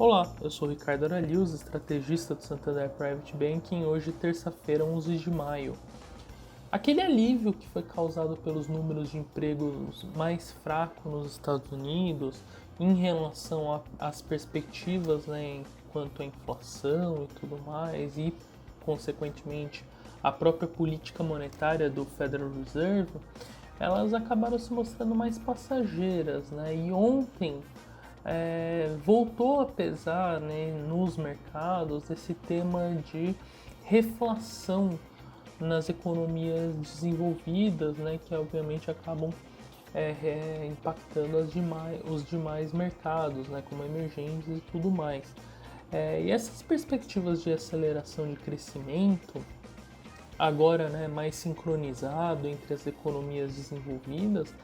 Olá, eu sou Ricardo Aralius, estrategista do Santander Private Banking. Hoje, terça-feira, 11 de maio. Aquele alívio que foi causado pelos números de empregos mais fracos nos Estados Unidos em relação às perspectivas, quanto à inflação e tudo mais, e, consequentemente, a própria política monetária do Federal Reserve, elas acabaram se mostrando mais passageiras, E ontem voltou a pesar, nos mercados esse tema de reflação nas economias desenvolvidas, que obviamente acabam impactando os demais mercados, como emergentes e tudo mais. E essas perspectivas de aceleração de crescimento, agora mais sincronizado entre as economias desenvolvidas,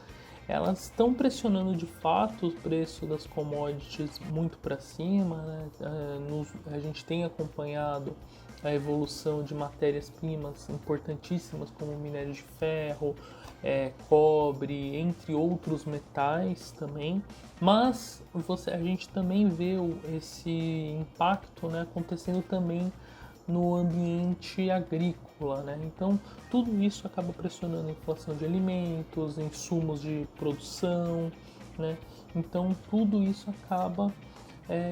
elas estão pressionando de fato o preço das commodities muito para cima, a gente tem acompanhado a evolução de matérias-primas importantíssimas como minério de ferro, cobre, entre outros metais também, mas a gente também vê esse impacto, acontecendo também no ambiente agrícola, Então, tudo isso acaba pressionando a inflação de alimentos, insumos de produção, Então, tudo isso acaba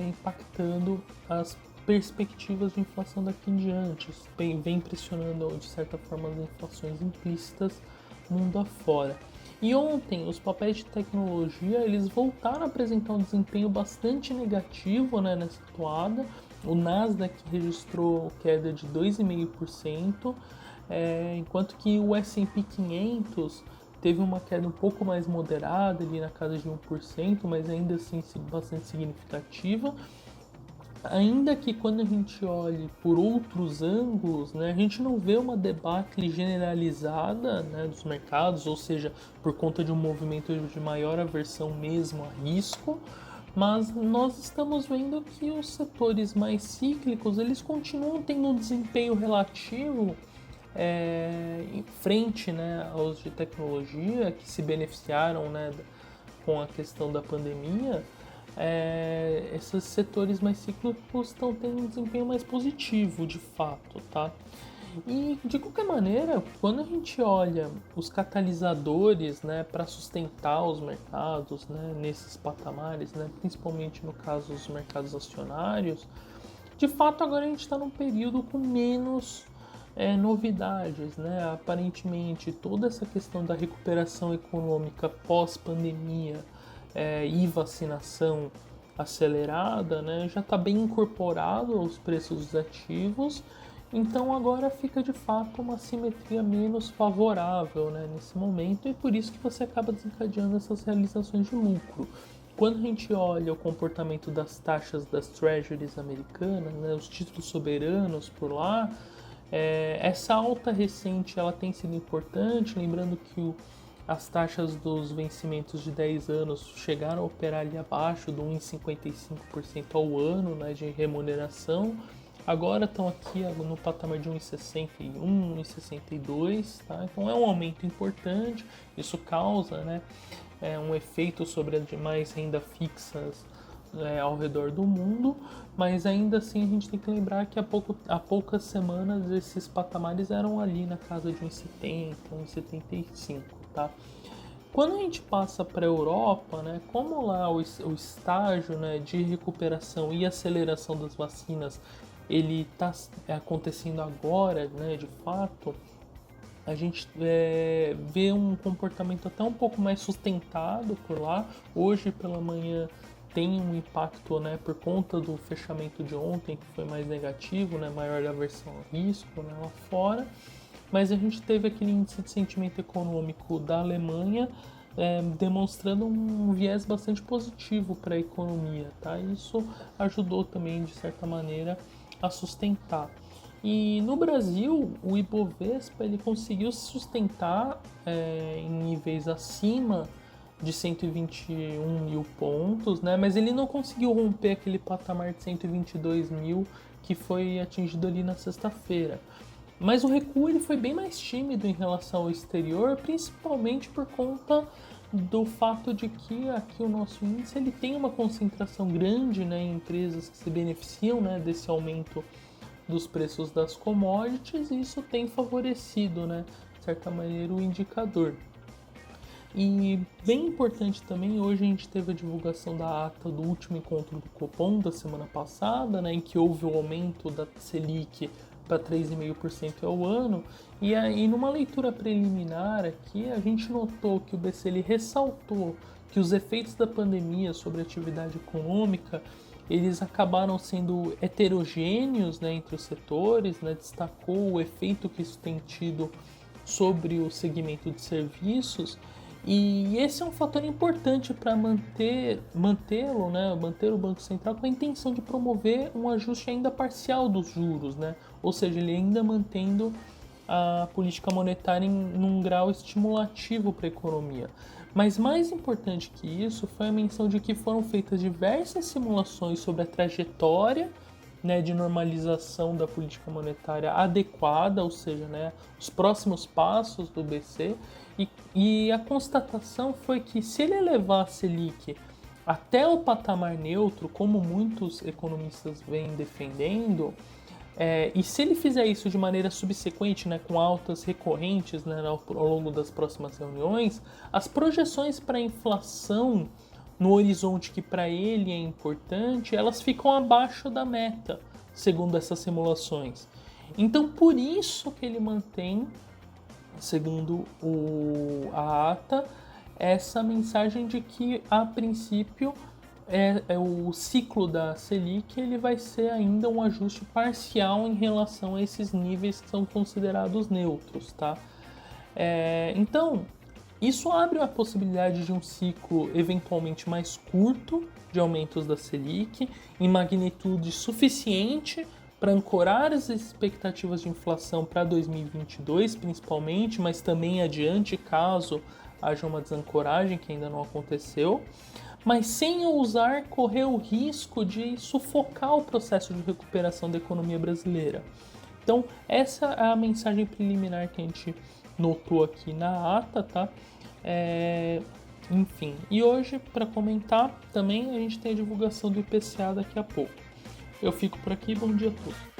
impactando as perspectivas de inflação daqui em diante. Vem pressionando, de certa forma, as inflações implícitas mundo afora. E ontem, os papéis de tecnologia, eles voltaram a apresentar um desempenho bastante negativo, nessa toada. O Nasdaq registrou queda de 2,5%, enquanto que o S&P 500 teve uma queda um pouco mais moderada, ali na casa de 1%, mas ainda assim bastante significativa. Ainda que quando a gente olhe por outros ângulos, a gente não vê uma debacle generalizada, dos mercados, ou seja, por conta de um movimento de maior aversão mesmo a risco, mas nós estamos vendo que os setores mais cíclicos, eles continuam tendo um desempenho relativo em frente, aos de tecnologia, que se beneficiaram, com a questão da pandemia. Esses setores mais cíclicos estão tendo um desempenho mais positivo, de fato, tá? E, de qualquer maneira, quando a gente olha os catalisadores, para sustentar os mercados, nesses patamares, principalmente no caso dos mercados acionários, de fato agora a gente está num período com menos novidades, Aparentemente, toda essa questão da recuperação econômica pós-pandemia e vacinação acelerada, já está bem incorporado aos preços dos ativos. Então agora fica de fato uma simetria menos favorável, nesse momento, e por isso que você acaba desencadeando essas realizações de lucro. Quando a gente olha o comportamento das taxas das treasuries americanas, os títulos soberanos por lá, essa alta recente ela tem sido importante, lembrando que as taxas dos vencimentos de 10 anos chegaram a operar ali abaixo do 1,55% ao ano, de remuneração. Agora estão aqui no patamar de 1,61, 1,62, tá? Então é um aumento importante, isso causa um efeito sobre as demais rendas fixas ao redor do mundo, mas ainda assim a gente tem que lembrar que há poucas semanas esses patamares eram ali na casa de 1,70, 1,75, tá? Quando a gente passa para a Europa, como lá o estágio de recuperação e aceleração das vacinas ele está acontecendo agora, de fato, a gente vê um comportamento até um pouco mais sustentado por lá. Hoje pela manhã tem um impacto, por conta do fechamento de ontem, que foi mais negativo, maior aversão ao risco, lá fora. Mas a gente teve aquele índice de sentimento econômico da Alemanha demonstrando um viés bastante positivo para a economia, tá? Isso ajudou também, de certa maneira, a sustentar. E no Brasil, o Ibovespa ele conseguiu se sustentar em níveis acima de 121 mil pontos, mas ele não conseguiu romper aquele patamar de 122 mil que foi atingido ali na sexta-feira. Mas o recuo ele foi bem mais tímido em relação ao exterior, principalmente por conta do fato de que aqui o nosso índice ele tem uma concentração grande, né, em empresas que se beneficiam, né, desse aumento dos preços das commodities, e isso tem favorecido, né, de certa maneira, o indicador. E bem importante também, hoje a gente teve a divulgação da ata do último encontro do Copom da semana passada, né, em que houve o aumento da Selic para 3,5% ao ano, e aí numa leitura preliminar aqui a gente notou que o BC ele ressaltou que os efeitos da pandemia sobre a atividade econômica eles acabaram sendo heterogêneos, né, entre os setores, né, destacou o efeito que isso tem tido sobre o segmento de serviços, e esse é um fator importante para mantê-lo, né, manter o Banco Central com a intenção de promover um ajuste ainda parcial dos juros, né, ou seja, ele ainda mantendo a política monetária num grau estimulativo para a economia. Mas mais importante que isso foi a menção de que foram feitas diversas simulações sobre a trajetória, né, de normalização da política monetária adequada, ou seja, né, os próximos passos do BC, e a constatação foi que se ele elevar a Selic até o patamar neutro, como muitos economistas vêm defendendo, e se ele fizer isso de maneira subsequente, né, com altas recorrentes, né, ao longo das próximas reuniões, as projeções para a inflação no horizonte que para ele é importante, elas ficam abaixo da meta, segundo essas simulações. Então, por isso que ele mantém, segundo a ata, essa mensagem de que, a princípio, o ciclo da Selic ele vai ser ainda um ajuste parcial em relação a esses níveis que são considerados neutros, tá? Então, isso abre a possibilidade de um ciclo eventualmente mais curto de aumentos da Selic, em magnitude suficiente para ancorar as expectativas de inflação para 2022, principalmente, mas também adiante, caso haja uma desancoragem que ainda não aconteceu, mas sem ousar correr o risco de sufocar o processo de recuperação da economia brasileira. Então, essa é a mensagem preliminar que a gente notou aqui na ata, tá? Enfim, e hoje, para comentar, também a gente tem a divulgação do IPCA daqui a pouco. Eu fico por aqui, bom dia a todos.